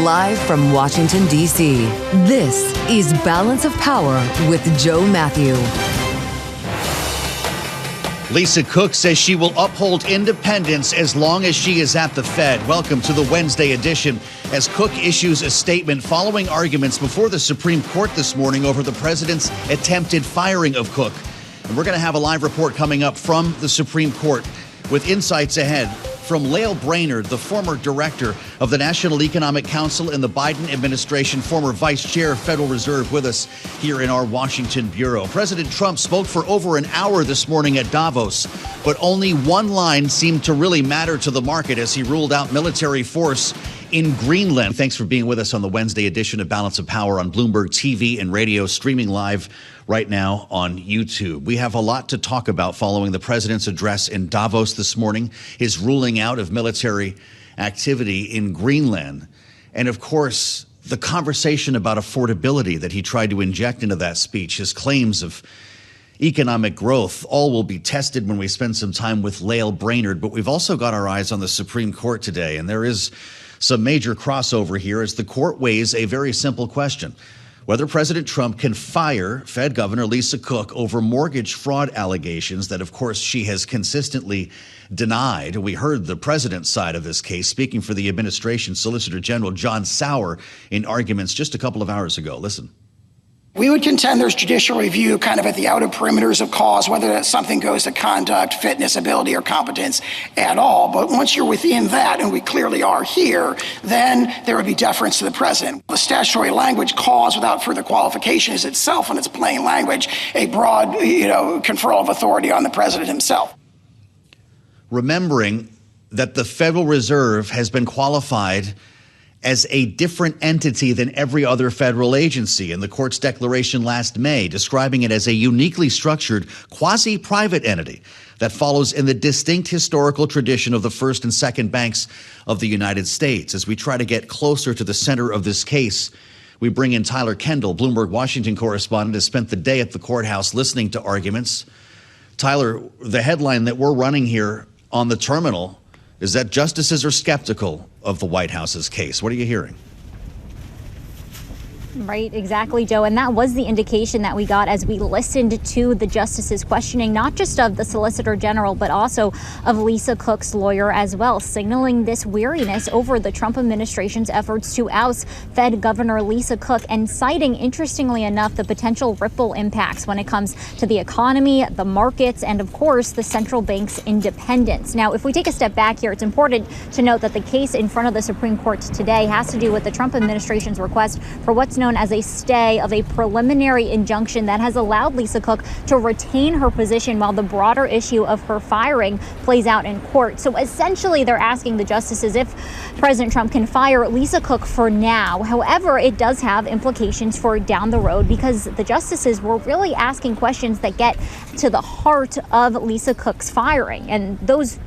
Live from Washington, D.C., this is Balance of Power with Joe Mathieu. Lisa Cook says she will uphold independence as long as she is at the Fed. Welcome to the Wednesday edition as Cook issues a statement following arguments before the Supreme Court this morning over the president's attempted firing of Cook. And we're going to have a live report coming up from the Supreme Court with insights ahead from Lael, Brainard, the former director of the National Economic Council in the Biden administration, former vice chair of Federal Reserve, with us here in our Washington bureau. President Trump spoke for over an hour this morning at Davos, but only one line seemed to really matter to the market as he ruled out military force in Greenland. Thanks for being with us on the Wednesday edition of Balance of Power on Bloomberg TV and radio, streaming live right now on YouTube. We have a lot to talk about following the president's address in Davos this morning, his ruling out of military activity in Greenland, and of course, the conversation about affordability that he tried to inject into that speech, his claims of economic growth. All will be tested when we spend some time with Lael Brainard, but we've also got our eyes on the Supreme Court today, and there is some major crossover here as the court weighs a very simple question: whether President Trump can fire Fed Governor Lisa Cook over mortgage fraud allegations that, of course, she has consistently denied. We heard the president's side of this case, speaking for the administration, Solicitor General John Sauer, in arguments just a couple of hours ago. Listen. We would contend there's judicial review kind of at the outer perimeters of cause, whether that something goes to conduct, fitness, ability, or competence at all. But once you're within that, and we clearly are here, then there would be deference to the president. The statutory language, cause without further qualification, is itself, in its plain language, a broad, conferral of authority on the president himself. Remembering that the Federal Reserve has been qualified as a different entity than every other federal agency in the court's declaration last May, describing it as a uniquely structured quasi-private entity that follows in the distinct historical tradition of the first and second banks of the United States. As we try to get closer to the center of this case, we bring in Tyler Kendall, Bloomberg Washington correspondent, has spent the day at the courthouse listening to arguments. Tyler, the headline that we're running here on the terminal is that justices are skeptical of the White House's case. What are you hearing? Right, exactly, Joe. And that was the indication that we got as we listened to the justices questioning not just of the Solicitor General, but also of Lisa Cook's lawyer as well, signaling this weariness over the Trump administration's efforts to oust Fed Governor Lisa Cook and citing, interestingly enough, the potential ripple impacts when it comes to the economy, the markets, and of course, the central bank's independence. Now, if we take a step back here, it's important to note that the case in front of the Supreme Court today has to do with the Trump administration's request for what's known as a stay of a preliminary injunction that has allowed Lisa Cook to retain her position while the broader issue of her firing plays out in court. So essentially, they're asking the justices if President Trump can fire Lisa Cook for now. However, it does have implications for down the road because the justices were really asking questions that get to the heart of Lisa Cook's firing. And those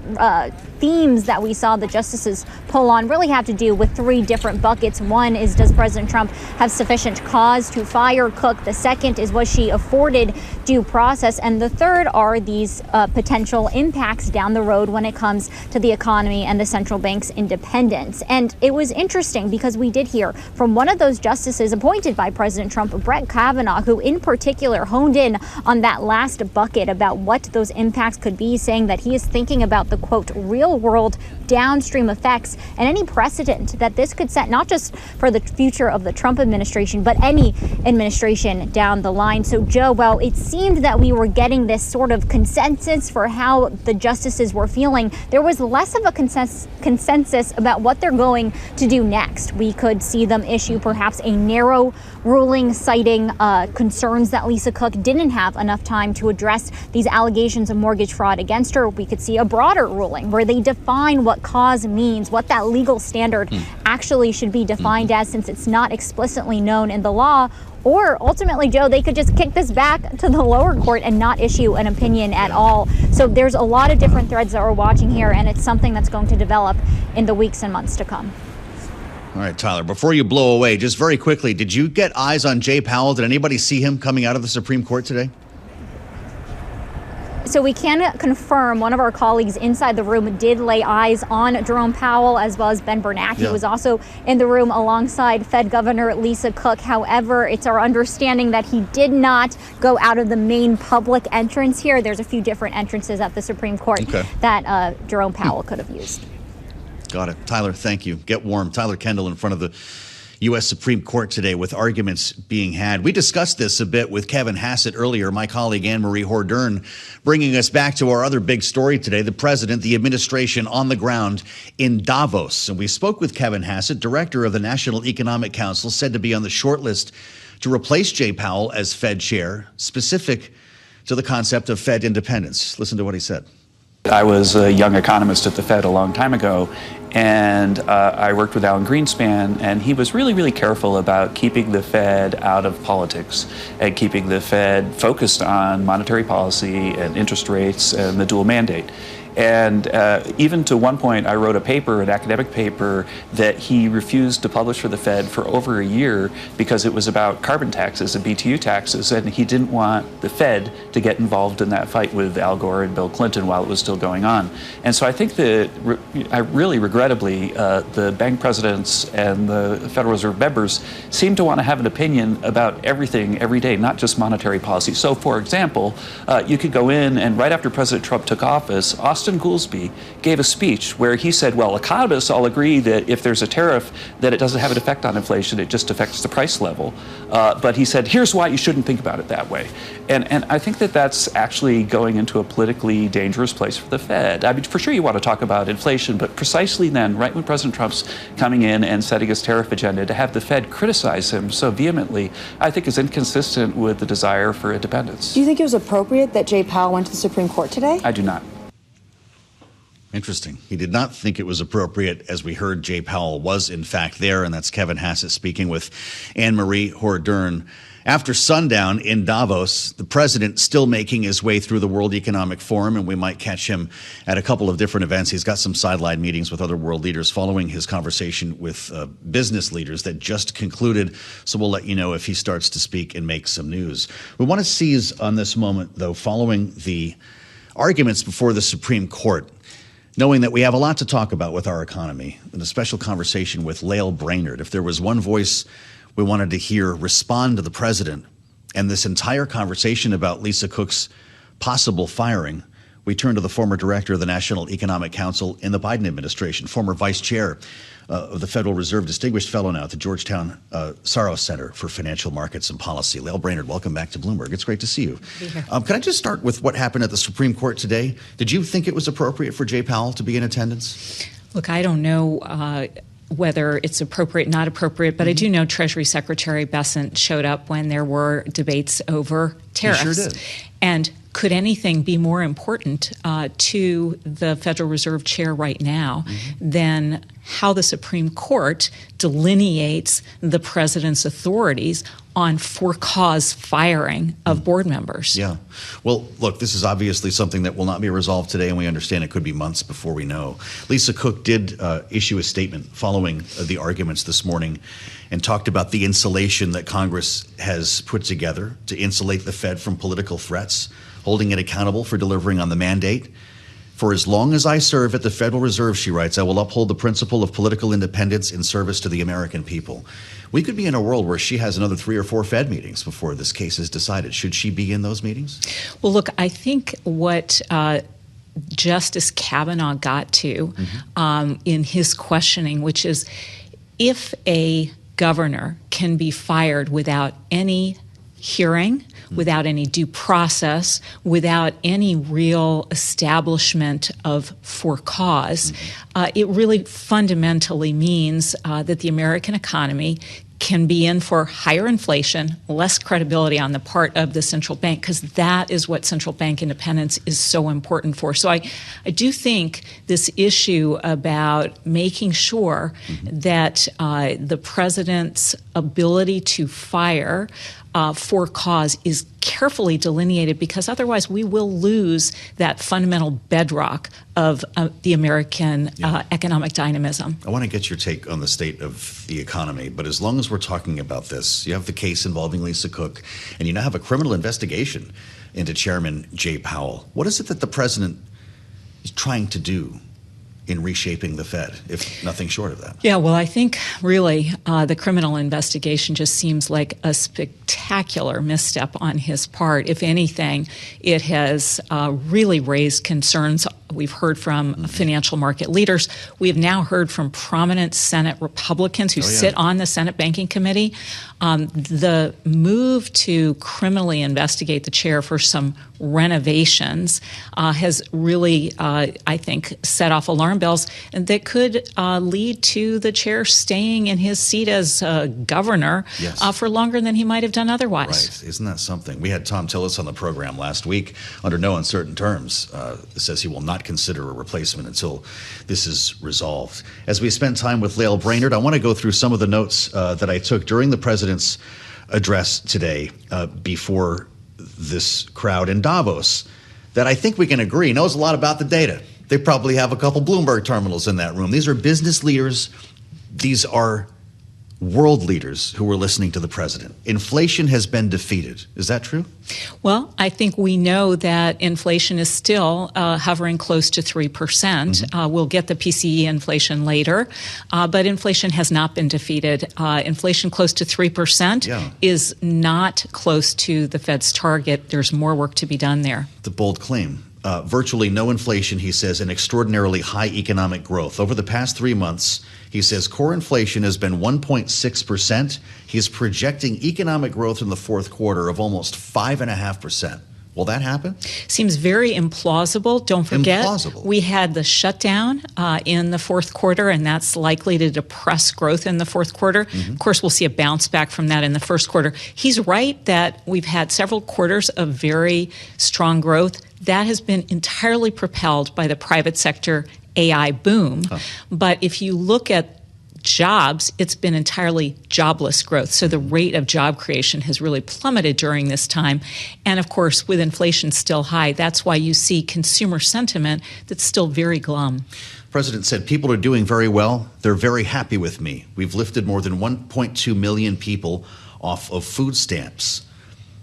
themes that we saw the justices pull on really have to do with three different buckets. One is, does President Trump have sufficient cause to fire Cook? The second is, was she afforded due process? And the third are these potential impacts down the road when it comes to the economy and the central bank's independence. And it was interesting because we did hear from one of those justices appointed by President Trump, Brett Kavanaugh, who in particular honed in on that last bucket about what those impacts could be, saying that he is thinking about the, quote, real world downstream effects and any precedent that this could set, not just for the future of the Trump administration, but any administration down the line. So, Joe, well, it seemed that we were getting this sort of consensus for how the justices were feeling. There was less of a consensus about what they're going to do next. We could see them issue perhaps a narrow ruling citing concerns that Lisa Cook didn't have enough time to address these allegations of mortgage fraud against her. We could see a broader ruling where they define what cause means, what that legal standard actually should be defined as, since it's not explicitly known in the law. Or ultimately, Joe, they could just kick this back to the lower court and not issue an opinion at all. So there's a lot of different threads that we're watching here, and it's something that's going to develop in the weeks and months to come. All right, Tyler, before you blow away, just very quickly, did you get eyes on Jay Powell? Did anybody see him coming out of the Supreme Court today? So we can confirm one of our colleagues inside the room did lay eyes on Jerome Powell as well as Ben Bernanke. He was also in the room alongside Fed Governor Lisa Cook. However, it's our understanding that he did not go out of the main public entrance here. There's a few different entrances at the Supreme Court that Jerome Powell could have used. Got it. Tyler, thank you. Get warm. Tyler Kendall in front of the U.S. Supreme Court today with arguments being had. We discussed this a bit with Kevin Hassett earlier, my colleague Anne-Marie Hordern, bringing us back to our other big story today, the president, the administration on the ground in Davos. And we spoke with Kevin Hassett, director of the National Economic Council, said to be on the short list to replace Jay Powell as Fed chair, specific to the concept of Fed independence. Listen to what he said. I was a young economist at the Fed a long time ago, and I worked with Alan Greenspan, and he was really, really careful about keeping the Fed out of politics and keeping the Fed focused on monetary policy and interest rates and the dual mandate. And even to one point, I wrote a paper, an academic paper, that he refused to publish for the Fed for over a year because it was about carbon taxes and BTU taxes, and he didn't want the Fed to get involved in that fight with Al Gore and Bill Clinton while it was still going on. And so I think that, really regrettably, the bank presidents and the Federal Reserve members seem to want to have an opinion about everything every day, not just monetary policy. So, for example, you could go in, and right after President Trump took office, Austin Goolsbee gave a speech where he said, well, economists all agree that if there's a tariff, that it doesn't have an effect on inflation, it just affects the price level. But he said, here's why you shouldn't think about it that way. And I think that that's actually going into a politically dangerous place for the Fed. I mean, for sure you want to talk about inflation, but precisely then, right when President Trump's coming in and setting his tariff agenda, to have the Fed criticize him so vehemently, I think is inconsistent with the desire for independence. Do you think it was appropriate that Jay Powell went to the Supreme Court today? I do not. Interesting. He did not think it was appropriate. As we heard, Jay Powell was in fact there, and that's Kevin Hassett speaking with Anne-Marie Hordern. After sundown in Davos, the president still making his way through the World Economic Forum, and we might catch him at a couple of different events. He's got some sideline meetings with other world leaders following his conversation with business leaders that just concluded, so we'll let you know if he starts to speak and make some news. We want to seize on this moment, though, following the arguments before the Supreme Court, knowing that we have a lot to talk about with our economy, and a special conversation with Lael Brainard. If there was one voice we wanted to hear respond to the president and this entire conversation about Lisa Cook's possible firing, we turn to the former director of the National Economic Council in the Biden administration, former vice chair of the Federal Reserve, distinguished fellow now at the Georgetown Soros Center for Financial Markets and Policy. Lael Brainard, welcome back to Bloomberg. It's great to see you. Can I just start with what happened at the Supreme Court today? Did you think it was appropriate for Jay Powell to be in attendance? Look, I don't know whether it's appropriate, not appropriate, but I do know Treasury Secretary Bessent showed up when there were debates over tariffs. He sure did. And could anything be more important to the Federal Reserve Chair right now than how the Supreme Court delineates the president's authorities on for-cause firing of board members? Yeah. Well, look, this is obviously something that will not be resolved today, and we understand it could be months before we know. Lisa Cook did issue a statement following the arguments this morning and talked about the insulation that Congress has put together to insulate the Fed from political threats, holding it accountable for delivering on the mandate. For as long as I serve at the Federal Reserve, she writes, I will uphold the principle of political independence in service to the American people. We could be in a world where she has another 3 or 4 Fed meetings before this case is decided. Should she be in those meetings? Well, look, I think what Justice Kavanaugh got to in his questioning, which is if a governor can be fired without any hearing, without any due process, without any real establishment of for cause, it really fundamentally means that the American economy can be in for higher inflation, less credibility on the part of the central bank, because that is what central bank independence is so important for. So I do think this issue about making sure that the president's ability to fire for cause is carefully delineated, because otherwise we will lose that fundamental bedrock of the American economic dynamism. I want to get your take on the state of the economy, but as long as we're talking about this, you have the case involving Lisa Cook, and you now have a criminal investigation into Chairman Jay Powell. What is it that the president is trying to do in reshaping the Fed, if nothing short of that? Yeah, well, I think really the criminal investigation just seems like a spectacular misstep on his part. If anything, it has really raised concerns. We've heard from financial market leaders. We have now heard from prominent Senate Republicans who sit on the Senate Banking Committee. The move to criminally investigate the chair for some renovations has really, I think, set off alarm bells that could lead to the chair staying in his seat as governor for longer than he might have done otherwise. Right. Isn't that something? We had Tom Tillis on the program last week under no uncertain terms. Says he will not consider a replacement until this is resolved. As we spend time with Lael Brainard, I want to go through some of the notes that I took during the president's address today before this crowd in Davos that I think we can agree knows a lot about the data. They probably have a couple Bloomberg terminals in that room. These are business leaders. These are world leaders who were listening to the president. Inflation has been defeated. Is that true? Well, I think we know that inflation is still hovering close to 3%. We'll get the PCE inflation later, but inflation has not been defeated. Inflation close to 3% is not close to the Fed's target. There's more work to be done there. The bold claim. Virtually no inflation, he says, and extraordinarily high economic growth. Over the past 3 months, he says core inflation has been 1.6%. He's projecting economic growth in the fourth quarter of almost 5.5%. Will that happen? Seems very implausible. Don't forget, we had the shutdown in the fourth quarter, and that's likely to depress growth in the fourth quarter. Of course, we'll see a bounce back from that in the first quarter. He's right that we've had several quarters of very strong growth. That has been entirely propelled by the private sector AI boom. But if you look at jobs, it's been entirely jobless growth. So the rate of job creation has really plummeted during this time. And of course, with inflation still high, that's why you see consumer sentiment that's still very glum. The president said people are doing very well. They're very happy with me. We've lifted more than 1.2 million people off of food stamps.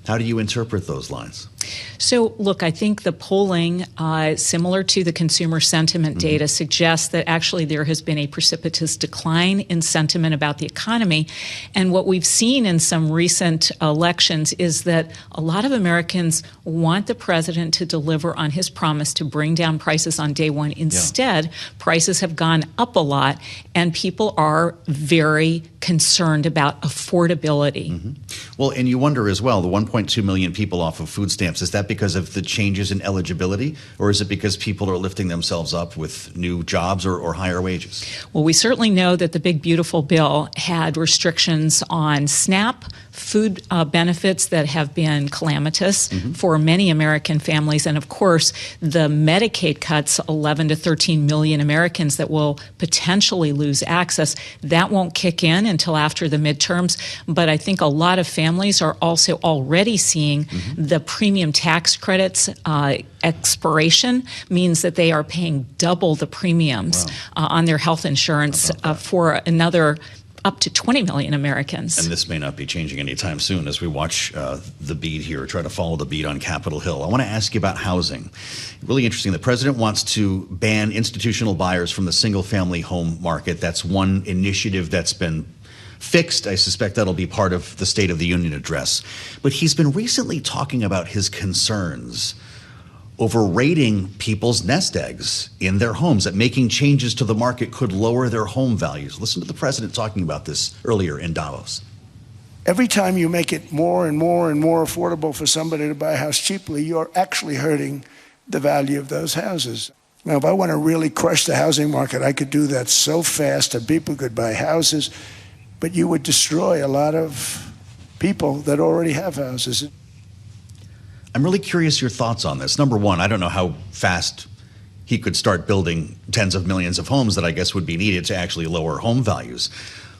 How do you interpret those lines? So, look, I think the polling, similar to the consumer sentiment data, suggests that actually there has been a precipitous decline in sentiment about the economy. And what we've seen in some recent elections is that a lot of Americans want the president to deliver on his promise to bring down prices on day one. Instead, prices have gone up a lot, and people are very concerned about affordability. Well, and you wonder as well, the 1.2 million people off of food stamps, is that because of the changes in eligibility, or is it because people are lifting themselves up with new jobs or higher wages? Well, we certainly know that the Big Beautiful Bill had restrictions on SNAP, food benefits that have been calamitous for many American families. And of course, the Medicaid cuts, 11 to 13 million Americans that will potentially lose access. That won't kick in until after the midterms. But I think a lot of families are also already seeing the premium tax credits expiration means that they are paying double the premiums on their health insurance for another up to 20 million Americans. And this may not be changing anytime soon as we watch the beat here, try to follow the beat on Capitol Hill. I want to ask you about housing. Really interesting. The president wants to ban institutional buyers from the single-family home market. That's one initiative that's been fixed. I suspect that'll be part of the State of the Union address. But he's been recently talking about his concerns over rating people's nest eggs in their homes, that making changes to the market could lower their home values. Listen to the president talking about this earlier in Davos. Every time you make it more and more and more affordable for somebody to buy a house cheaply, you're actually hurting the value of those houses. Now, if I want to really crush the housing market, I could do that so fast that people could buy houses, but you would destroy a lot of people that already have houses. I'm really curious your thoughts on this. Number one, I don't know how fast he could start building tens of millions of homes that I guess would be needed to actually lower home values.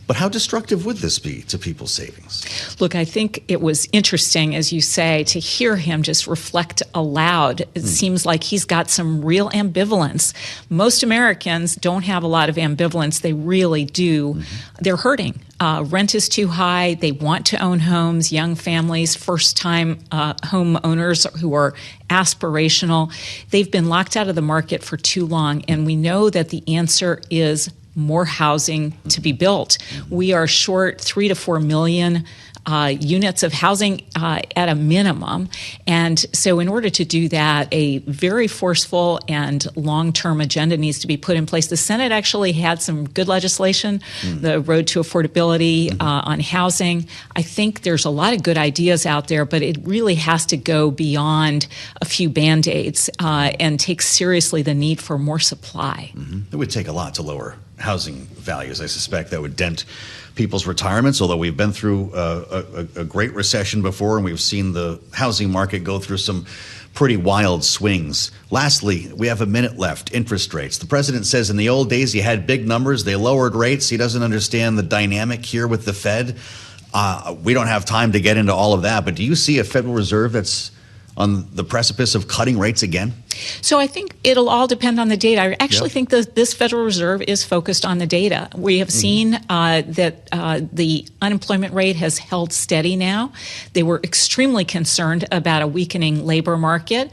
But how destructive would this be to people's savings? Look, I think it was interesting, as you say, to hear him just reflect aloud. It seems like he's got some real ambivalence. Most Americans don't have a lot of ambivalence. They really do. They're hurting. Rent is too high. They want to own homes, young families, first-time home owners who are aspirational. They've been locked out of the market for too long, and we know that the answer is more housing to be built. We are short 3 to 4 million units of housing at a minimum. And so in order to do that, a very forceful and long-term agenda needs to be put in place. The Senate actually had some good legislation, the road to affordability on housing. I think there's a lot of good ideas out there, but it really has to go beyond a few Band-Aids and take seriously the need for more supply. It would take a lot to lower housing values. I suspect that would dent people's retirements, although we've been through a great recession before, and we've seen the housing market go through some pretty wild swings. Lastly, we have a minute left. Interest rates. The president says in the old days you had big numbers, they lowered rates. He doesn't understand the dynamic here with the Fed. We don't have time to get into all of that, but do you see a Federal Reserve that's on the precipice of cutting rates again? So I think it'll all depend on the data. I actually think that this Federal Reserve is focused on the data. We have seen that the unemployment rate has held steady now. They were extremely concerned about a weakening labor market.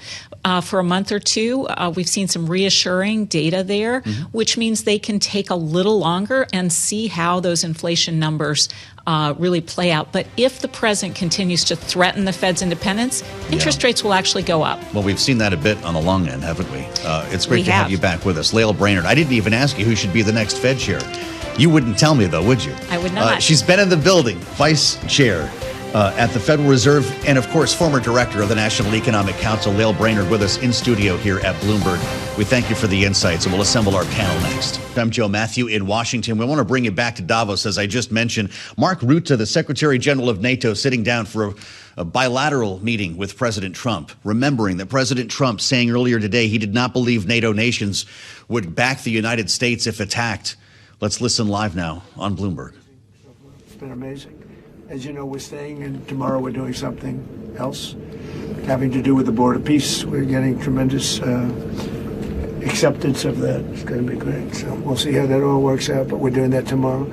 For a month or two, we've seen some reassuring data there, which means they can take a little longer and see how those inflation numbers really play out. But if the president continues to threaten the Fed's independence, interest rates will actually go up. Well, we've seen that a bit on the long end, haven't we? It's great to have you back with us. Lael Brainard, I didn't even ask you who should be the next Fed chair. You wouldn't tell me, though, would you? I would not. She's been in the building, vice chair at the Federal Reserve, and of course, former director of the National Economic Council, Lael Brainard, with us in studio here at Bloomberg. We thank you for the insights, and we'll assemble our panel next. I'm Joe Mathieu in Washington. We want to bring you back to Davos, as I just mentioned. Mark Rutte, the Secretary General of NATO, sitting down for a bilateral meeting with President Trump, remembering that President Trump saying earlier today he did not believe NATO nations would back the United States if attacked. Let's listen live now on Bloomberg. It's been amazing. As you know, we're staying, and tomorrow we're doing something else having to do with the border peace. We're getting tremendous acceptance of that. It's going to be great. So we'll see how that all works out, but we're doing that tomorrow.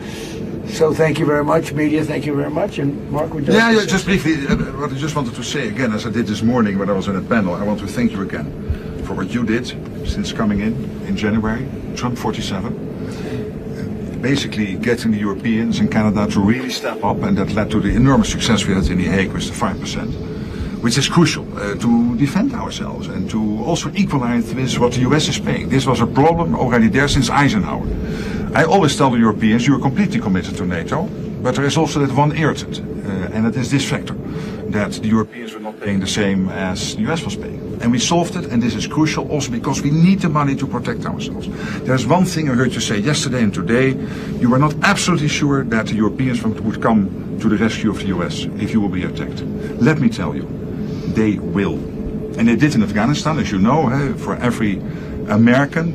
So thank you very much, media. Thank you very much. And Mark, would you Yeah, just briefly, what I just wanted to say again, as I did this morning when I was on a panel, I want to thank you again for what you did since coming in January, Trump 47. Basically getting the Europeans and Canada to really step up, and that led to the enormous success we had in The Hague with the 5%, which is crucial to defend ourselves and to also equalize with what the US is paying. This was a problem already there since Eisenhower. I always tell the Europeans, you are completely committed to NATO, but there is also that one irritant, and it is this factor, that the Europeans were not paying the same as the US was paying. And we solved it, and this is crucial also because we need the money to protect ourselves. There's one thing I heard you say yesterday and today. You were not absolutely sure that the Europeans would come to the rescue of the US if you will be attacked. Let me tell you, they will. And they did in Afghanistan, as you know, for every American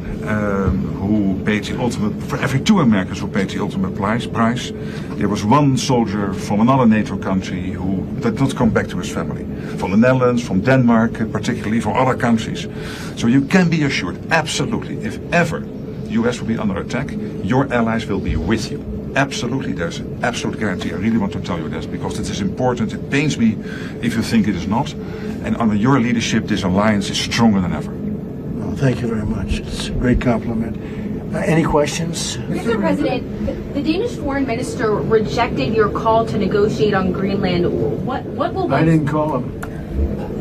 who paid the ultimate, for every 2 Americans who paid the ultimate price, there was 1 soldier from another NATO country who did not come back to his family. From the Netherlands, from Denmark, particularly, from other countries. So you can be assured, absolutely, if ever the US will be under attack, your allies will be with you. Absolutely, there's an absolute guarantee. I really want to tell you this because it is important. It pains me if you think it is not. And under your leadership, this alliance is stronger than ever. Well, thank you very much. It's a great compliment. Any questions? Mr. President, the Danish foreign minister rejected your call to negotiate on Greenland. What will I didn't call him.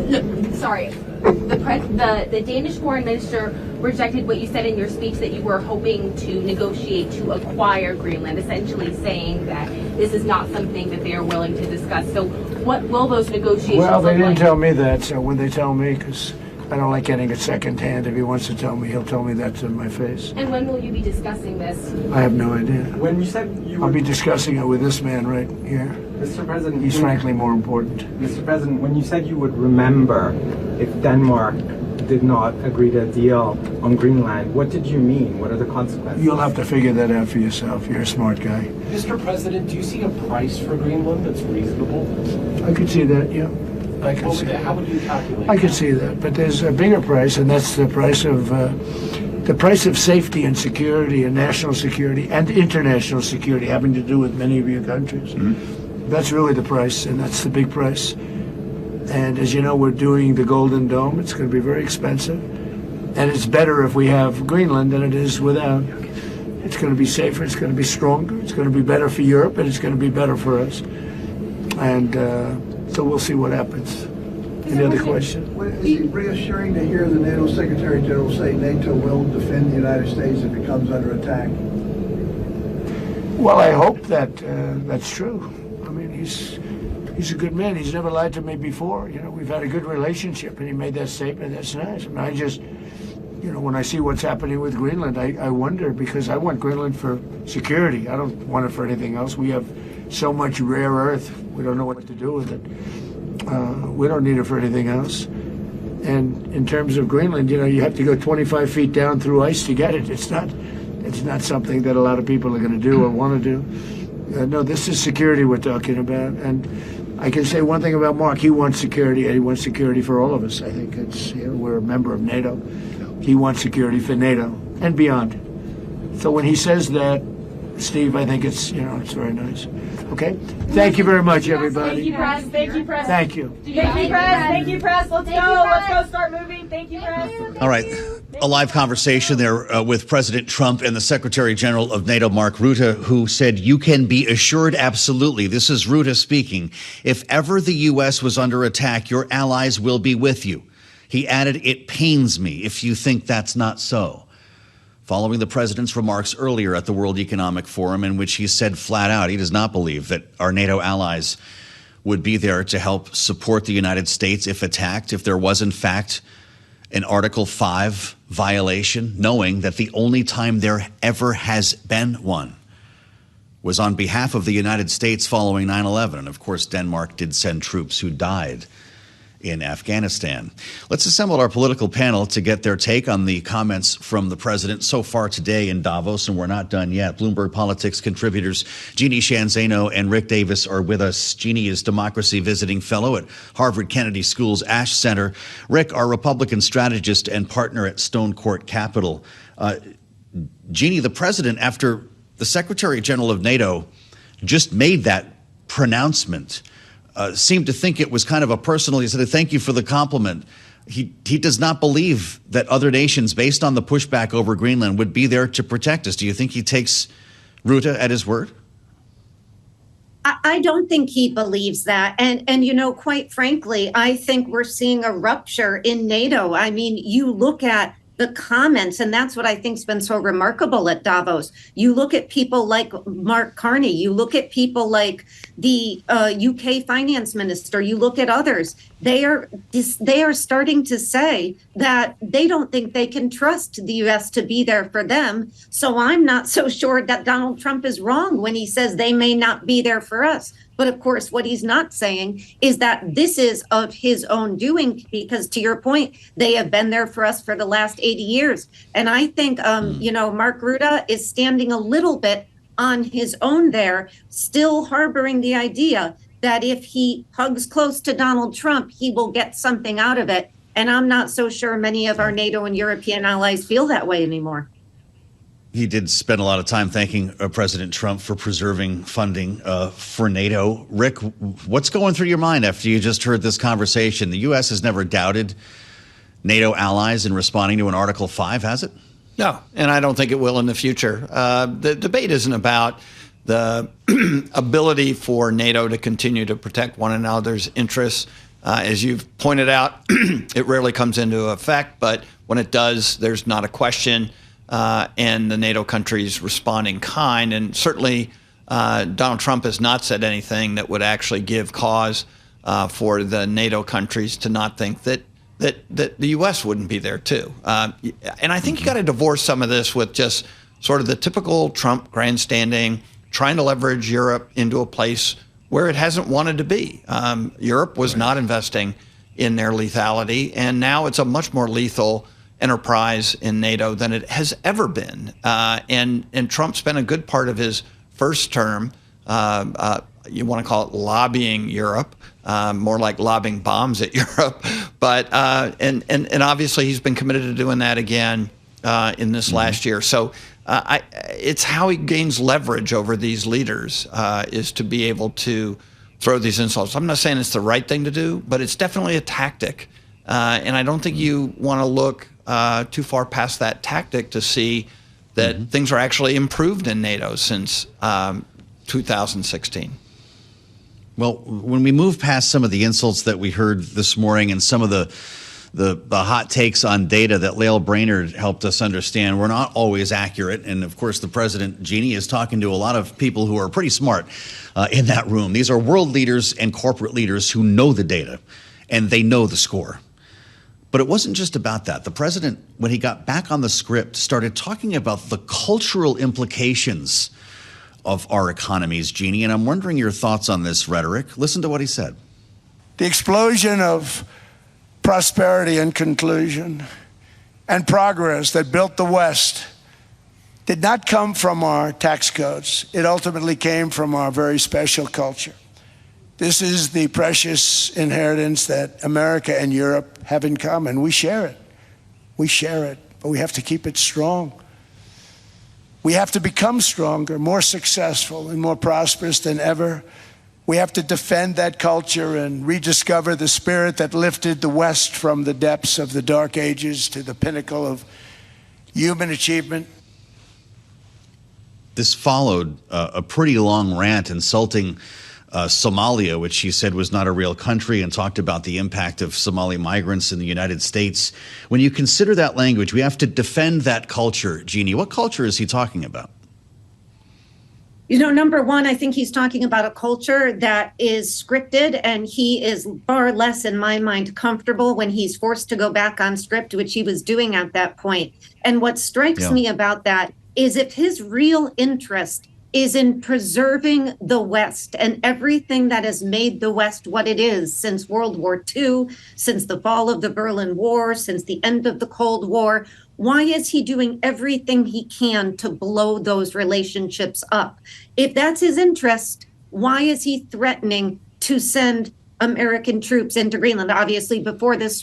No, sorry. The Danish foreign minister rejected what you said in your speech, that you were hoping to negotiate to acquire Greenland, essentially saying that this is not something that they are willing to discuss. So what will those negotiations Well, they look didn't like? tell me that, so when they tell me, because I don't like getting it secondhand. If he wants to tell me, he'll tell me that to my face. And when will you be discussing this? I have no idea. When you said you I'll be discussing it with this man right here. Mr. President, He's frankly more important. Mr. President, when you said you would remember if Denmark did not agree to a deal on Greenland. What did you mean? What are the consequences? You'll have to figure that out for yourself. You're a smart guy. Mr. President, do you see a price for Greenland that's reasonable? I could see that, yeah. I could see How would you calculate I could see that, but there's a bigger price, and that's the price of safety and security and national security and international security having to do with many of your countries. Mm-hmm. That's really the price, and that's the big price. And as you know, we're doing the Golden Dome. It's going to be very expensive. And it's better if we have Greenland than it is without. It's going to be safer, it's going to be stronger, it's going to be better for Europe, and it's going to be better for us. And so we'll see what happens. Any other question? Is it reassuring to hear the NATO Secretary General say NATO will defend the United States if it comes under attack? Well, I hope that that's true. I mean, he's a good man. He's never lied to me before. You know, we've had a good relationship, and he made that statement. That's nice. I mean, I just, you know, when I see what's happening with Greenland, I wonder, because I want Greenland for security. I don't want it for anything else. We have so much rare earth. We don't know what to do with it. We don't need it for anything else. And in terms of Greenland, you know, you have to go 25 feet down through ice to get it. It's not something that a lot of people are going to do or want to do. No, this is security we're talking about. And I can say one thing about Mark. He wants security, and he wants security for all of us. I think it's, you know, we're a member of NATO. He wants security for NATO and beyond. So when he says that, Steve, I think it's, you know, it's very nice. Okay? Thank you very much, everybody. Thank you, Press. Thank you, Press. Thank you. Thank you, Press. Thank you, Press. Let's go. Let's go start moving. Thank you, Press. All right. A live conversation there with President Trump and the Secretary General of NATO, Mark Rutte, who said, "You can be assured absolutely," this is Rutte speaking, "if ever the U.S. was under attack, your allies will be with you." He added, "It pains me if you think that's not so." Following the president's remarks earlier at the World Economic Forum, in which he said flat out he does not believe that our NATO allies would be there to help support the United States if attacked, if there was in fact an Article 5 violation, knowing that the only time there ever has been one was on behalf of the United States following 9/11. And of course, Denmark did send troops who died in Afghanistan. Let's assemble our political panel to get their take on the comments from the president so far today in Davos, and we're not done yet. Bloomberg Politics contributors Jeanne, Zaino, and Rick Davis are with us. Jeanne is Democracy Visiting Fellow at Harvard Kennedy School's Ash Center. Rick, our Republican strategist and partner at Stonecourt Capital. Jeanne, the president, after the Secretary General of NATO just made that pronouncement, seemed to think it was kind of a personal. He said, "Thank you for the compliment." He does not believe that other nations, based on the pushback over Greenland, would be there to protect us. Do you think he takes Rutte at his word? I don't think he believes that. And you know, quite frankly, I think we're seeing a rupture in NATO. I mean, you look at the comments, and that's what I think's been so remarkable at Davos. You look at people like Mark Carney, you look at people like the UK finance minister, you look at others. They are starting to say that they don't think they can trust the US to be there for them. So I'm not so sure that Donald Trump is wrong when he says they may not be there for us. But of course, what he's not saying is that this is of his own doing, because to your point, they have been there for us for the last 80 years. And I think, you know, Mark Rutte is standing a little bit on his own there, still harboring the idea that if he hugs close to Donald Trump, he will get something out of it. And I'm not so sure many of our NATO and European allies feel that way anymore. He did spend a lot of time thanking President Trump for preserving funding for NATO. Rick, what's going through your mind after you just heard this conversation? The U.S. has never doubted NATO allies in responding to an Article 5, has it? No, and I don't think it will in the future. The debate isn't about the ability for NATO to continue to protect one another's interests. As you've pointed out, it rarely comes into effect, but when it does, there's not a question. And the NATO countries respond in kind. And certainly Donald Trump has not said anything that would actually give cause for the NATO countries to not think that the U.S. wouldn't be there, too. And I think you got to divorce some of this with just sort of the typical Trump grandstanding, trying to leverage Europe into a place where it hasn't wanted to be. Europe was not investing in their lethality. And now it's a much more lethal enterprise in NATO than it has ever been. And Trump spent a good part of his first term, you want to call it lobbying Europe, more like lobbing bombs at Europe. But and obviously he's been committed to doing that again in this last year. So it's how he gains leverage over these leaders is to be able to throw these insults. I'm not saying it's the right thing to do, but it's definitely a tactic. And I don't think you want to look too far past that tactic to see that things are actually improved in NATO since 2016. Well, when we move past some of the insults that we heard this morning and some of the hot takes on data that Lael Brainard helped us understand, we're not always accurate. And of course, the president, Jeanne, is talking to a lot of people who are pretty smart in that room. These are world leaders and corporate leaders who know the data and they know the score. But it wasn't just about that. The president, when he got back on the script, started talking about the cultural implications of our economies, Jeanne. And I'm wondering your thoughts on this rhetoric. Listen to what he said. The explosion of prosperity and conclusion and progress that built the West did not come from our tax codes. It ultimately came from our very special culture. This is the precious inheritance that America and Europe have in common. We share it. We share it, but we have to keep it strong. We have to become stronger, more successful, and more prosperous than ever. We have to defend that culture and rediscover the spirit that lifted the West from the depths of the Dark Ages to the pinnacle of human achievement. This followed a pretty long rant insulting Somalia, which he said was not a real country, and talked about the impact of Somali migrants in the United States. When you consider that language, we have to defend that culture. Jeanne, what culture is he talking about? You know, number one, I think he's talking about a culture that is scripted, and he is far less, in my mind, comfortable when he's forced to go back on script, which he was doing at that point. And what strikes me about that is if his real interest is in preserving the West and everything that has made the West what it is since World War II, since the fall of the Berlin Wall, since the end of the Cold War. Why is he doing everything he can to blow those relationships up? If that's his interest, why is he threatening to send American troops into Greenland? Obviously, before this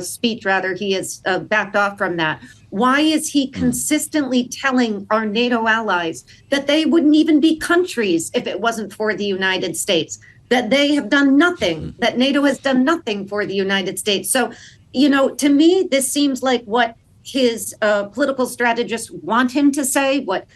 speech, he has backed off from that. Why is he consistently telling our NATO allies that they wouldn't even be countries if it wasn't for the United States, that they have done nothing, that NATO has done nothing for the United States? So, you know, to me, this seems like what his political strategists want him to say, what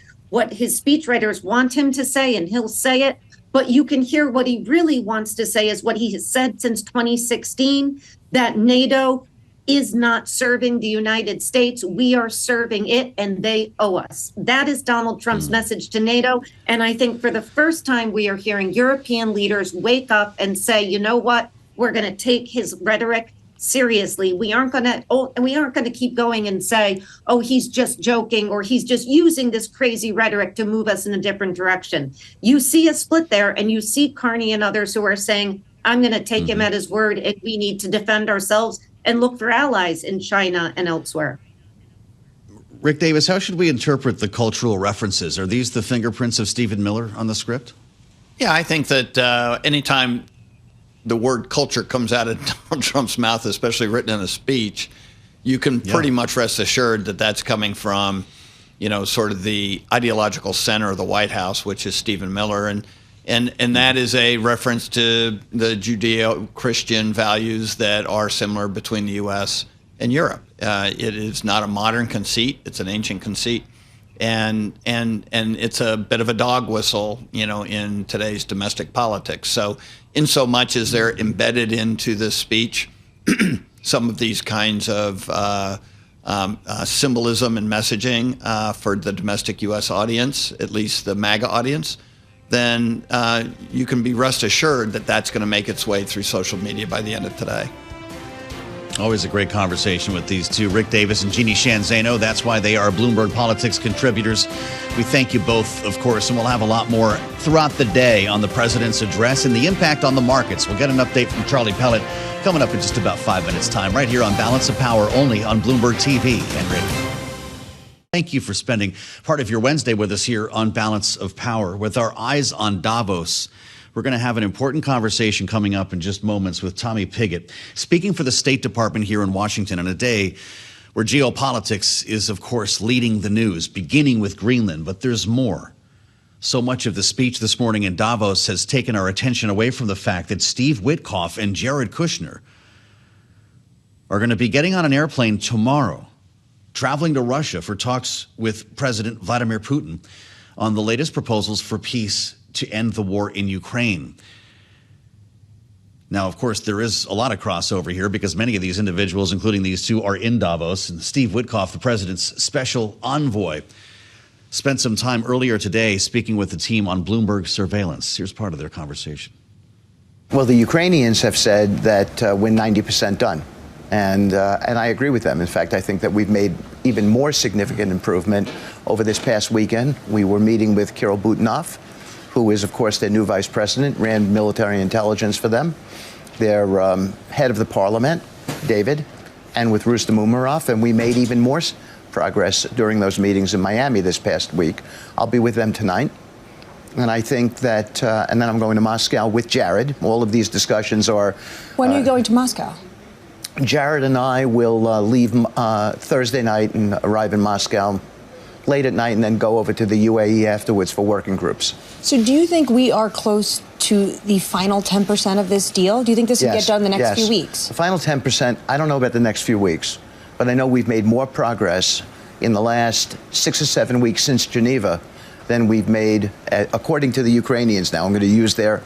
his speechwriters want him to say, and he'll say it. But you can hear what he really wants to say is what he has said since 2016, that NATO is not serving the United States. We are serving it, and they owe us. That is Donald Trump's message to NATO. And I think for the first time, we are hearing European leaders wake up and say, you know what, we're going to take his rhetoric seriously. We aren't going to keep going and say, oh, he's just joking, or he's just using this crazy rhetoric to move us in a different direction. You see a split there, and you see Carney and others who are saying, I'm going to take him at his word, and we need to defend ourselves and look for allies in China and elsewhere. Rick Davis, how should we interpret the cultural references? Are these the fingerprints of Stephen Miller on the script? Yeah, I think that anytime the word culture comes out of Donald Trump's mouth, especially written in a speech, you can pretty much rest assured that that's coming from, you know, sort of the ideological center of the White House, which is Stephen Miller. And that is a reference to the Judeo-Christian values that are similar between the U.S. and Europe. It is not a modern conceit; it's an ancient conceit, and it's a bit of a dog whistle, you know, in today's domestic politics. So, in so much as they're embedded into this speech, some of these kinds of symbolism and messaging for the domestic U.S. audience, at least the MAGA audience, then you can be rest assured that that's going to make its way through social media by the end of today. Always a great conversation with these two, Rick Davis and Jeanne Zaino. That's why they are Bloomberg Politics contributors. We thank you both, of course, and we'll have a lot more throughout the day on the president's address and the impact on the markets. We'll get an update from Charlie Pellet coming up in just about 5 minutes' time, right here on Balance of Power, only on Bloomberg TV and radio. Thank you for spending part of your Wednesday with us here on Balance of Power. With our eyes on Davos, we're going to have an important conversation coming up in just moments with Tommy Pigott, speaking for the State Department here in Washington on a day where geopolitics is, of course, leading the news, beginning with Greenland. But there's more. So much of the speech this morning in Davos has taken our attention away from the fact that Steve Witkoff and Jared Kushner are going to be getting on an airplane tomorrow, traveling to Russia for talks with President Vladimir Putin on the latest proposals for peace to end the war in Ukraine. Now, of course, there is a lot of crossover here because many of these individuals, including these two, are in Davos. And Steve Witkoff, the president's special envoy, spent some time earlier today speaking with the team on Bloomberg surveillance. Here's part of their conversation. Well, the Ukrainians have said that we're 90% done. And I agree with them. In fact, I think that we've made even more significant improvement over this past weekend. We were meeting with Kirill Butinov, who is, of course, their new vice president, ran military intelligence for them, their head of the parliament, David, and with Rustem Umerov. And we made even more progress during those meetings in Miami this past week. I'll be with them tonight. And I think that, and then I'm going to Moscow with Jared. All of these discussions are... When are you going to Moscow? Jared and I will leave Thursday night and arrive in Moscow late at night and then go over to the UAE afterwards for working groups. So do you think we are close to the final 10% of this deal? Do you think this will get done in the next few weeks? The final 10%, I don't know about the next few weeks, but I know we've made more progress in the last 6 or 7 weeks since Geneva than we've made, according to the Ukrainians now. I'm going to use their,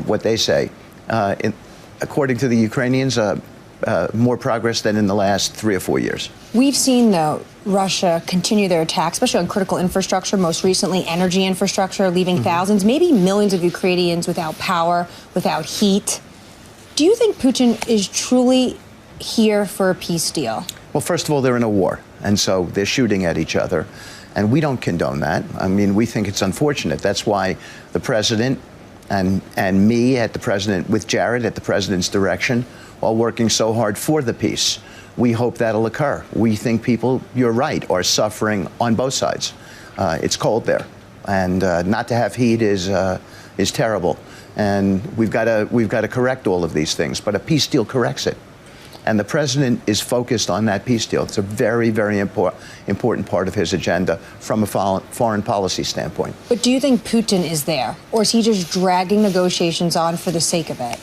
what they say. According to the Ukrainians, more progress than in the last 3 or 4 years. We've seen, though, Russia continue their attacks, especially on critical infrastructure, most recently energy infrastructure, leaving thousands, maybe millions of Ukrainians without power, without heat. Do you think Putin is truly here for a peace deal? Well, first of all, they're in a war, and so they're shooting at each other, and we don't condone that. I mean, we think it's unfortunate. That's why the president and me with Jared at the president's direction, while working so hard for the peace. We hope that'll occur. We think people, you're right, are suffering on both sides. It's cold there, and not to have heat is terrible. And we've got to correct all of these things. But a peace deal corrects it, and the president is focused on that peace deal. It's a very, very important part of his agenda from a foreign policy standpoint. But do you think Putin is there, or is he just dragging negotiations on for the sake of it?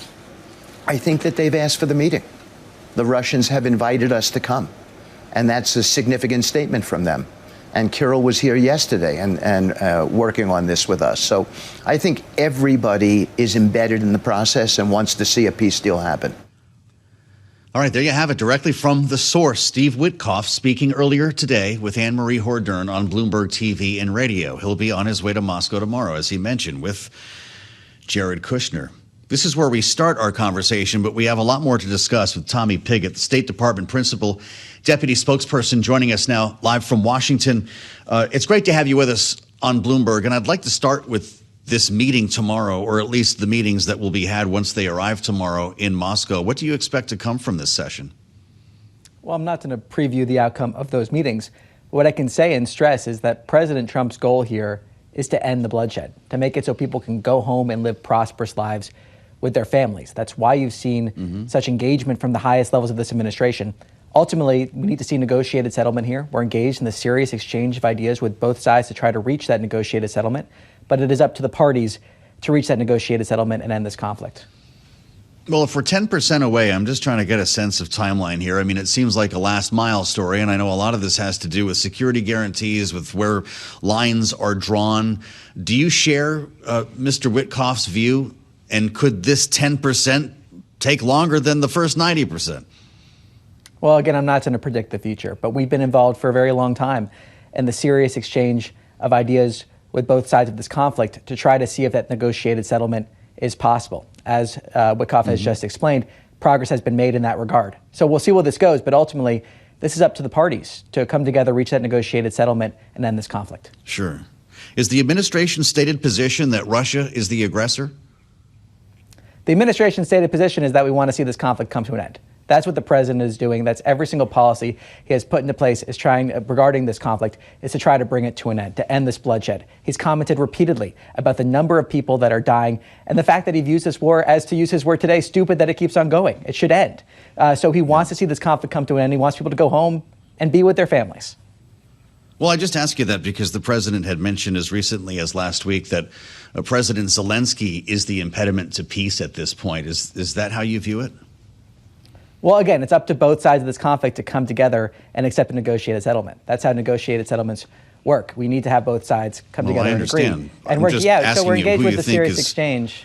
I think that they've asked for the meeting. The Russians have invited us to come, and that's a significant statement from them. And Kirill was here yesterday and working on this with us. So I think everybody is embedded in the process and wants to see a peace deal happen. All right, there you have it, directly from the source. Steve Witkoff speaking earlier today with Anne-Marie Hordern on Bloomberg TV and radio. He'll be on his way to Moscow tomorrow, as he mentioned, with Jared Kushner. This is where we start our conversation, but we have a lot more to discuss with Tommy Pigott, the State Department Principal Deputy Spokesperson, joining us now live from Washington. It's great to have you with us on Bloomberg, and I'd like to start with this meeting tomorrow, or at least the meetings that will be had once they arrive tomorrow in Moscow. What do you expect to come from this session? Well, I'm not going to preview the outcome of those meetings. What I can say and stress is that President Trump's goal here is to end the bloodshed, to make it so people can go home and live prosperous lives with their families. That's why you've seen such engagement from the highest levels of this administration. Ultimately, we need to see negotiated settlement here. We're engaged in the serious exchange of ideas with both sides to try to reach that negotiated settlement. But it is up to the parties to reach that negotiated settlement and end this conflict. Well, if we're 10% away, I'm just trying to get a sense of timeline here. I mean, it seems like a last mile story, and I know a lot of this has to do with security guarantees, with where lines are drawn. Do you share Mr. Witkoff's view? And could this 10% take longer than the first 90%? Well, again, I'm not going to predict the future, but we've been involved for a very long time in the serious exchange of ideas with both sides of this conflict to try to see if that negotiated settlement is possible. As Witkoff has just explained, progress has been made in that regard. So we'll see where this goes, but ultimately, this is up to the parties to come together, reach that negotiated settlement, and end this conflict. Sure. Is the administration's stated position that Russia is the aggressor? The administration's stated position is that we want to see this conflict come to an end. That's what the president is doing. That's every single policy he has put into place is trying, regarding this conflict, is to try to bring it to an end, to end this bloodshed. He's commented repeatedly about the number of people that are dying and the fact that he views this war, as to use his word today, stupid that it keeps on going. It should end. So he wants to see this conflict come to an end. He wants people to go home and be with their families. Well, I just ask you that because the president had mentioned as recently as last week that President Zelensky is the impediment to peace at this point. Is that how you view it? Well, again, it's up to both sides of this conflict to come together and accept a negotiated settlement. That's how negotiated settlements work. We need to have both sides come together and agree. And so we're engaged with the serious exchange.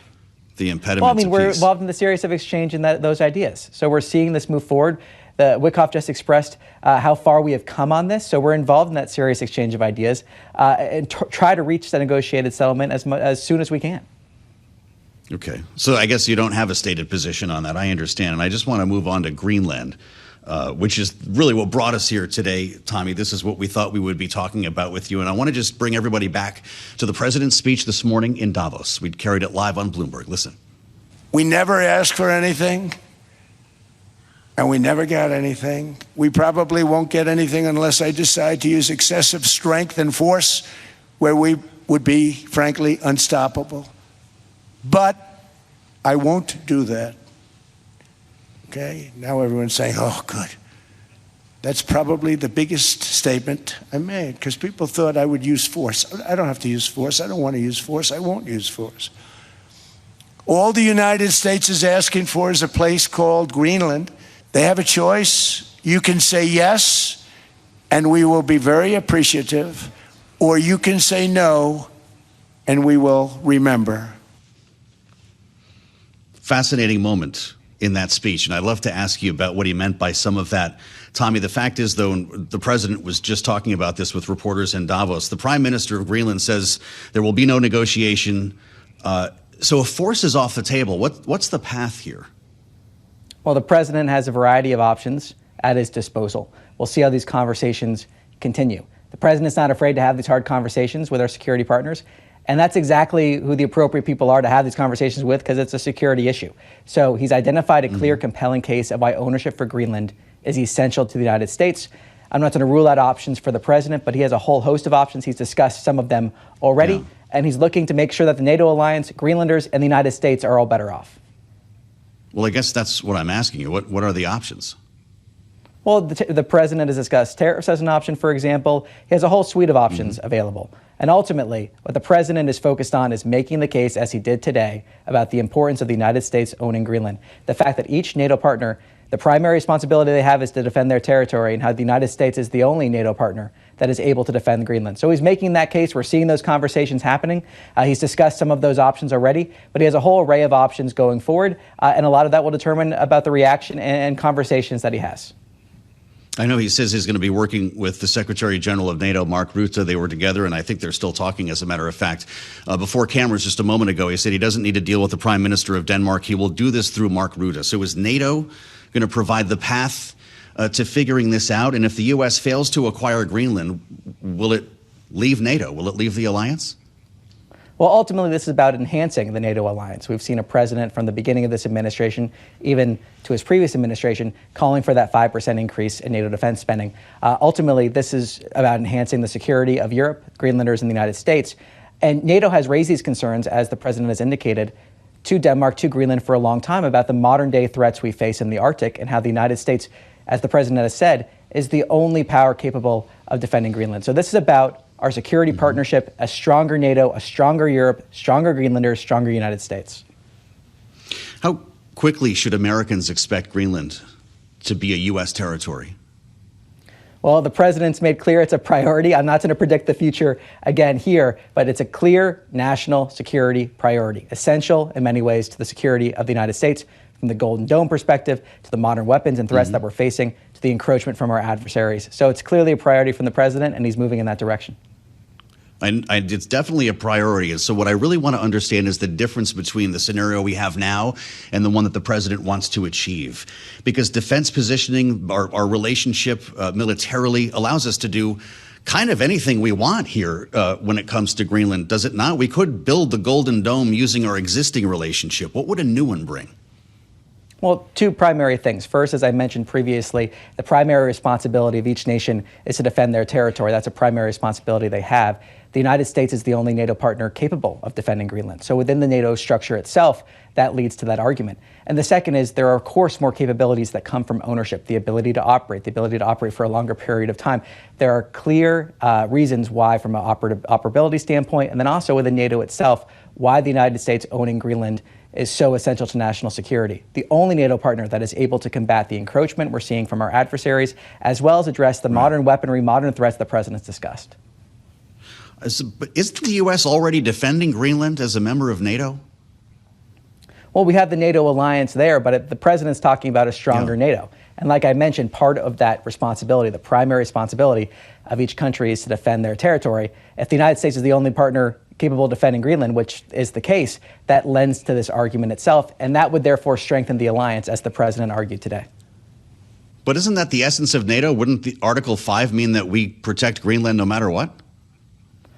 The impediment well, I mean, to we're peace. involved in the series of exchange in those ideas. So we're seeing this move forward. Wickoff just expressed how far we have come on this. So we're involved in that serious exchange of ideas and try to reach the negotiated settlement as soon as we can. Okay. So I guess you don't have a stated position on that. I understand. And I just want to move on to Greenland, which is really what brought us here today, Tommy. This is what we thought we would be talking about with you. And I want to just bring everybody back to the president's speech this morning in Davos. We carried it live on Bloomberg. Listen. We never asked for anything, and we never got anything. We probably won't get anything unless I decide to use excessive strength and force, where we would be, frankly, unstoppable. But I won't do that. Okay? Now everyone's saying, oh, good. That's probably the biggest statement I made, because people thought I would use force. I don't have to use force. I don't want to use force. I won't use force. All the United States is asking for is a place called Greenland. They have a choice. You can say yes, and we will be very appreciative, or you can say no, and we will remember. Fascinating moment in that speech. And I'd love to ask you about what he meant by some of that. Tommy, the fact is, though, the president was just talking about this with reporters in Davos. The prime minister of Greenland says there will be no negotiation. So if force is off the table, what's the path here? Well, the president has a variety of options at his disposal. We'll see how these conversations continue. The president's not afraid to have these hard conversations with our security partners. And that's exactly who the appropriate people are to have these conversations with, because it's a security issue. So he's identified a clear, compelling case of why ownership for Greenland is essential to the United States. I'm not going to rule out options for the president, but he has a whole host of options. He's discussed some of them already, and he's looking to make sure that the NATO alliance, Greenlanders, and the United States are all better off. Well, I guess that's what I'm asking you. What are the options? Well, the president has discussed tariffs as an option, for example. He has a whole suite of options available. And ultimately, what the president is focused on is making the case, as he did today, about the importance of the United States owning Greenland. The fact that each NATO partner, the primary responsibility they have is to defend their territory, and how the United States is the only NATO partner that is able to defend Greenland. So he's making that case. We're seeing those conversations happening. He's discussed some of those options already, but he has a whole array of options going forward, and a lot of that will determine about the reaction and conversations that he has. I know he says he's going to be working with the Secretary General of NATO, Mark Rutte. They were together, and I think they're still talking, as a matter of fact. Before cameras just a moment ago, he said he doesn't need to deal with the Prime Minister of Denmark. He will do this through Mark Rutte. So is NATO going to provide the path to figuring this out? And if the U.S. fails to acquire Greenland, will it leave NATO? Will it leave the alliance? Well, ultimately, this is about enhancing the NATO alliance. We've seen a president from the beginning of this administration, even to his previous administration, calling for that 5% increase in NATO defense spending. Ultimately, this is about enhancing the security of Europe, Greenlanders, and the United States. And NATO has raised these concerns, as the president has indicated, to Denmark, to Greenland for a long time, about the modern-day threats we face in the Arctic, and how the United States, as the president has said, is the only power capable of defending Greenland. So this is about our security partnership, a stronger NATO, a stronger Europe, stronger Greenlanders, stronger United States. How quickly should Americans expect Greenland to be a U.S. territory? Well, the president's made clear it's a priority. I'm not going to predict the future again here, but it's a clear national security priority, essential in many ways to the security of the United States, from the Golden Dome perspective, to the modern weapons and threats that we're facing, to the encroachment from our adversaries. So it's clearly a priority from the president, and he's moving in that direction. It's definitely a priority. And so what I really want to understand is the difference between the scenario we have now and the one that the president wants to achieve. Because defense positioning, our relationship militarily allows us to do kind of anything we want here when it comes to Greenland, does it not? We could build the Golden Dome using our existing relationship. What would a new one bring? Well, two primary things. First, as I mentioned previously, the primary responsibility of each nation is to defend their territory. That's a primary responsibility they have. The United States is the only NATO partner capable of defending Greenland. So within the NATO structure itself, that leads to that argument. And the second is there are, of course, more capabilities that come from ownership, the ability to operate for a longer period of time. There are clear reasons why, from an operability standpoint, and then also within NATO itself, why the United States owning Greenland is so essential to national security. The only NATO partner that is able to combat the encroachment we're seeing from our adversaries, as well as address the modern weaponry, modern threats the president's discussed. But isn't the U.S. already defending Greenland as a member of NATO? Well, we have the NATO alliance there, but the president's talking about a stronger NATO. And like I mentioned, part of that responsibility, the primary responsibility of each country is to defend their territory. If the United States is the only partner capable of defending Greenland, which is the case, that lends to this argument itself, and that would therefore strengthen the alliance, as the president argued today. But isn't that the essence of NATO? Wouldn't the Article 5 mean that we protect Greenland no matter what?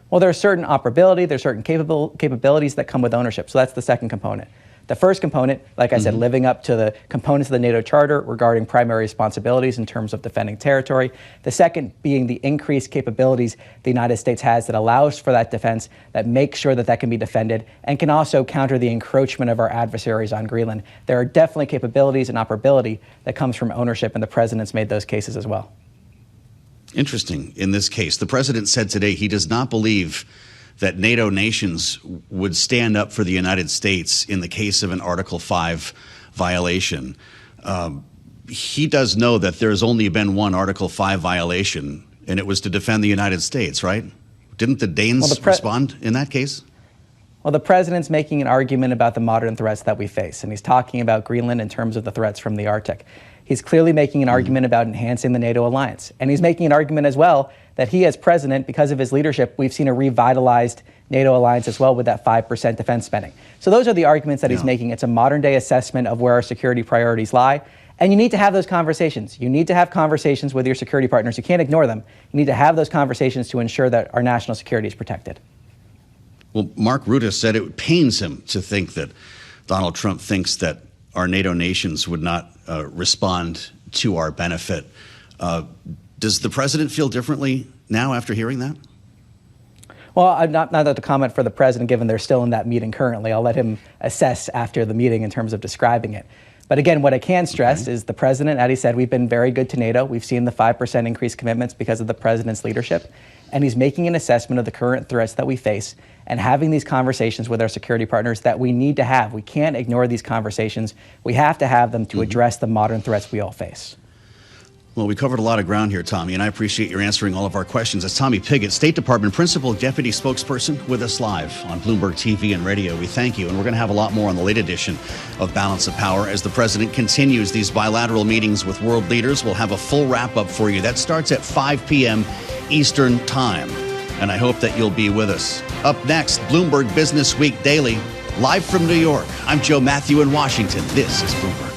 Well, there's certain operability, there's certain capabilities that come with ownership. So that's the second component. The first component, like I said, living up to the components of the NATO Charter regarding primary responsibilities in terms of defending territory. The second being the increased capabilities the United States has that allows for that defense, that makes sure that that can be defended, and can also counter the encroachment of our adversaries on Greenland. There are definitely capabilities and operability that comes from ownership, and the president's made those cases as well. Interesting. In this case, the president said today he does not believe that NATO nations would stand up for the United States in the case of an Article 5 violation. He does know that there's only been one Article 5 violation, and it was to defend the United States, right? Didn't the Danes respond in that case? Well, the president's making an argument about the modern threats that we face, and he's talking about Greenland in terms of the threats from the Arctic. He's clearly making an argument about enhancing the NATO alliance. And he's making an argument as well that he, as president, because of his leadership, we've seen a revitalized NATO alliance as well with that 5% defense spending. So those are the arguments that he's making. It's a modern day assessment of where our security priorities lie. And you need to have those conversations. You need to have conversations with your security partners. You can't ignore them. You need to have those conversations to ensure that our national security is protected. Well, Mark Rutte said it pains him to think that Donald Trump thinks that our NATO nations would not respond to our benefit. Does the president feel differently now after hearing that? Well, I'm not to comment for the president, given they're still in that meeting currently. I'll let him assess after the meeting in terms of describing it. But again, what I can stress is the president, as he said, we've been very good to NATO. We've seen the 5% increased commitments because of the president's leadership. And he's making an assessment of the current threats that we face and having these conversations with our security partners that we need to have. We can't ignore these conversations. We have to have them to address the modern threats we all face. Well, we covered a lot of ground here, Tommy, and I appreciate your answering all of our questions. That's Tommy Pigott, State Department Principal Deputy Spokesperson, with us live on Bloomberg TV and radio. We thank you, and we're going to have a lot more on the late edition of Balance of Power as the president continues these bilateral meetings with world leaders. We'll have a full wrap-up for you. That starts at 5 p.m. Eastern Time, and I hope that you'll be with us. Up next, Bloomberg Business Week Daily, live from New York. I'm Joe Mathieu in Washington. This is Bloomberg.